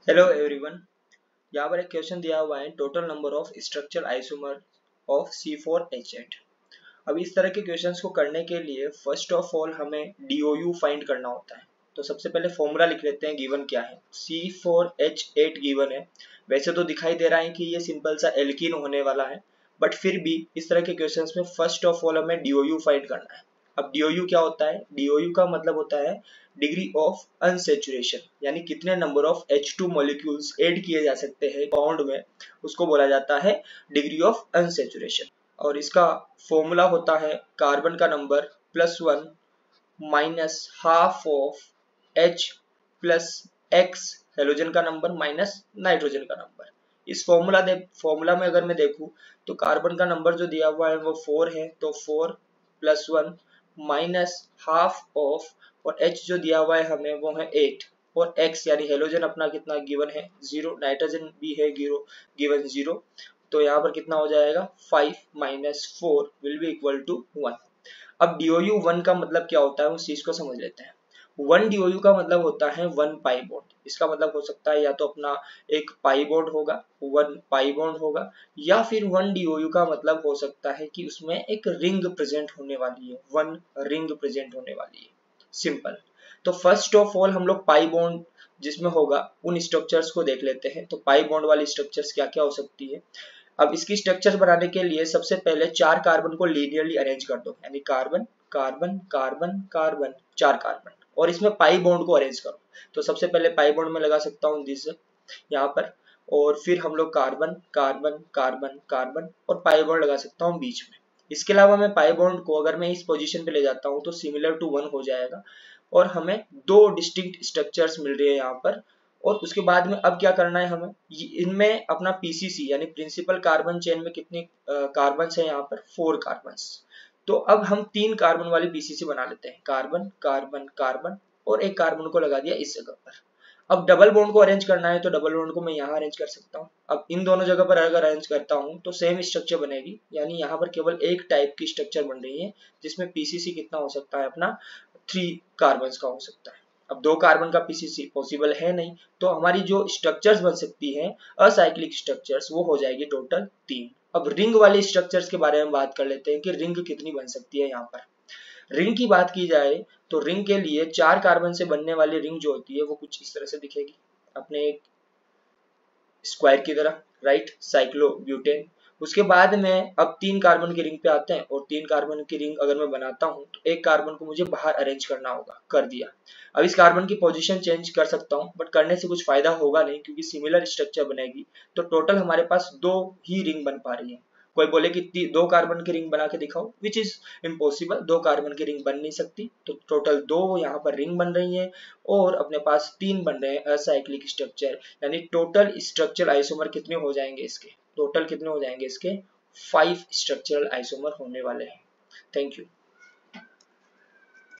Hello everyone. यहाँ पर एक क्वेश्चन दिया हुआ है, total number of structural isomer of C4H8। अब इस तरह के क्वेश्चंस को करने के लिए फर्स्ट ऑफ ऑल हमें DOU फाइंड करना होता है। तो सबसे पहले फॉर्मूला लिख लेते हैं, गिवन क्या है। C4H8 गिवन है। वैसे तो दिखाई दे रहा है कि ये सिंपल सा एल्कीन होने वाला है, बट फिर भी इस तरह के क्वेश्चंस में फर्स्ट ऑफ ऑल हमें DOU फाइंड करना है। अब DOU क्या होता है? DOU का मतलब होता है डिग्री ऑफ अनसेचुरेशन, यानी कितने number of H2 molecules add किए जा सकते हैं बॉन्ड में, उसको बोला जाता है डिग्री ऑफ अनसेचुरेशन। और इसका फॉर्मूला होता है कार्बन का number +1 minus half of H plus X, halogen का नंबर माइनस नाइट्रोजन का नंबर। इस फॉर्मूला में अगर मैं देखूं तो कार्बन का नंबर जो दिया हुआ है वो 4 है, तो 4 + 1 माइनस हाफ ऑफ, और H जो दिया हुआ है हमें वो है 8, और X यानी हेलोजन अपना कितना गिवन है 0, नाइट्रोजन भी है गिवन 0। तो यहाँ पर कितना हो जाएगा 5 - 4 विल बी इक्वल टू 1। अब DOU 1 का मतलब क्या होता है उस चीज को समझ लेते हैं। 1 DOU का मतलब होता है 1 पाई बॉन्ड। इसका मतलब हो सकता है या तो अपना एक पाई बॉन्ड होगा, 1 पाई बॉन्ड होगा, या फिर 1 DOU का मतलब हो सकता है कि उसमें एक रिंग प्रेजेंट होने वाली है, 1 रिंग प्रेजेंट होने वाली है। सिंपल। तो फर्स्ट ऑफ ऑल हम लोग पाई बॉन्ड जिसमें होगा उन स्ट्रक्चर्स को देख लेते हैं। तो पाई बॉन्ड वाली स्ट्रक्चर्स क्या क्या हो सकती है। अब इसकी स्ट्रक्चर बनाने के लिए सबसे पहले 4 कार्बन को लीनियरली अरेंज कर दो, यानी carbon carbon carbon carbon, 4 carbon, और इसमें पाई बॉन्ड को अरेंज करो। तो सबसे पहले पाई बॉन्ड में लगा सकता हूँ दिस यहाँ पर, और फिर हम लोग कार्बन कार्बन कार्बन कार्बन और पाई बॉन्ड लगा सकता हूँ बीच में। इसके अलावा मैं पाई बॉन्ड को अगर मैं इस पोजीशन पे ले जाता हूँ तो सिमिलर टू 1 हो जाएगा, और हमें 2 डिस्टिंक्ट स्ट्रक्चर्स मिल रही है यहाँ पर। और उसके बाद में अब क्या करना है हमें, इनमें अपना PCC यानी प्रिंसिपल कार्बन चेन में कितने कार्बन है यहाँ पर 4 कार्बन। तो अब हम 3 कार्बन वाली PCC बना लेते हैं, कार्बन कार्बन कार्बन, और एक कार्बन को लगा दिया इस जगह पर। अब डबल बॉन्ड को अरेंज करना है तो डबल बॉन्ड को मैं यहाँ अरेंज कर सकता हूँ। अब इन दोनों जगह पर अगर अरेंज करता हूँ तो सेम स्ट्रक्चर बनेगी, यानी यहाँ पर केवल एक टाइप की स्ट्रक्चर बन रही है, जिसमें PCC कितना हो सकता है अपना 3 कार्बन का हो सकता है। अब 2 कार्बन का PCC पॉसिबल है नहीं, तो हमारी जो स्ट्रक्चर्स बन सकती है असाइक्लिक स्ट्रक्चर्स वो हो जाएगी टोटल 3। अब रिंग वाले स्ट्रक्चर्स के बारे में बात कर लेते हैं कि रिंग कितनी बन सकती है। यहाँ पर रिंग की बात की जाए तो रिंग के लिए 4 कार्बन से बनने वाली रिंग जो होती है वो कुछ इस तरह से दिखेगी, अपने एक स्क्वायर की तरह, राइट, साइक्लोब्यूटेन। उसके बाद में अब 3 कार्बन की रिंग पे आते हैं, और 3 कार्बन की रिंग अगर मैं बनाता हूं तो एक कार्बन को मुझे बाहर अरेंज करना होगा, कर दिया। अब इस कार्बन की पोजीशन चेंज कर सकता हूं, बट करने से कुछ फायदा होगा नहीं क्योंकि सिमिलर स्ट्रक्चर बनेगी। तो टोटल हमारे पास 2 ही रिंग बन पा रही है। कोई बोले कि 2 कार्बन की रिंग बना के दिखाओ, विच इज इम्पॉसिबल, 2 कार्बन की रिंग बन नहीं सकती। तो टोटल 2 यहाँ पर रिंग बन रही है, और अपने पास 3 बन रहे हैं असाइक्लिक स्ट्रक्चर। यानी टोटल स्ट्रक्चरल आइसोमर कितने हो जाएंगे इसके, टोटल कितने हो जाएंगे इसके 5 स्ट्रक्चरल आइसोमर होने वाले हैं। Thank you.